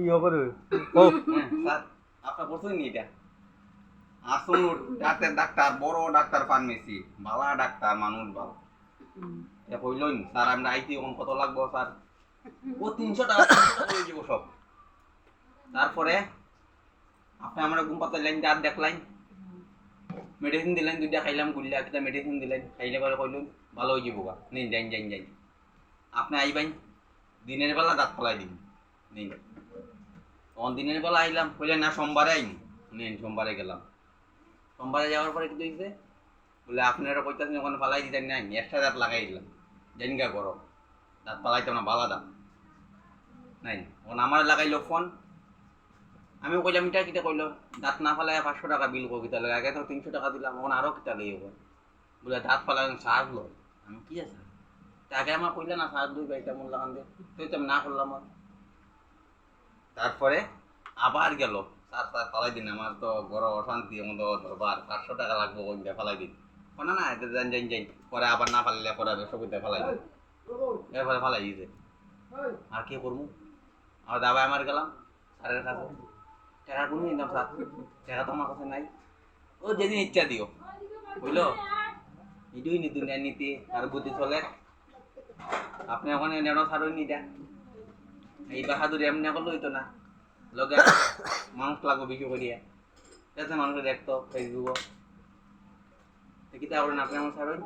ইয়ে করে ও স্যার আপনার বলছেন নি এটা আসুন ডাক্তার ডাক্তার বড় ডাক্তার ফার্মেসি ভালো ডাক্তার মানুষ ভালো এটা কইলই স্যার আমরা আইতে এখন কত লাগবো স্যার ও 300 টাকা হয়ে যাব সব তারপরে আপনি আমরা ঘুম পাতা লাইন দাঁত দেখলাইন মেডিসিন দিলেন দুইটা খাইলাম গুল্লা একটা মেডিসিন দিলেন খাইলে পরে কইলুন ভালো হয়ে যাবো নিন যাইন যাইন যাইন আপনি আইবাইন দিনের বেলা দাঁত ফলাই দিন নিন তখন দিনের বেলা আইলাম কইলেন না সোমবারে আইন নিন সোমবারে গেলাম সোমবারে যাওয়ার পরে কি হয়েছে বলে আপনারা কইতাছেন ওখানে ফালাই দিতেন না এক্সট্রা দাঁত লাগাই দিলাম জানিগা করো দাঁত ফালাইতাম না বালা দাঁত নাই ওখানে আমার লাগাইলো ফোন আমি কইলাম এটা কিটা কইলো দাঁত না ফালাই 500 টাকা বিল কো কিতা লাগে আগে তো 300 টাকা দিলাম এখন আরো কিতা লইব বলে দাঁত ফালাই সার লো আমি কি আছে আগে আমার কইলা না সার দুই বাইটা মন লাগান দে তুই তো না করলাম তারপরে আবার গেল স্যার স্যার ফালাই দিন আমার তো বড় অশান্তি আমাদের দরবার 500 টাকা লাগবে ওইটা ফালাই দিন না না এটা জান জান যাই পরে আবার না ফালাইলে পরে সবইতে ফালাই দিন এরপরে ফালাই দিয়েছে আর কি করবো আর দাবাই আমার গেলাম স্যারের কাছে টাকা কোনো নিলাম স্যার টাকা তো আমার কাছে নাই ও যেদিন ইচ্ছা দিও বুঝলো এটুই নি দুনিয়ার নীতি আর বুদ্ধি চলে আপনি ওখানে নেন সারই নিটা এই বাহাদুরি এমনি করলে হইতো না লগে মানুষ লাগবো বেশি করিয়া যাতে মানুষ দেখতো ফেসবুক কিতা করেন আপনি আমার সারই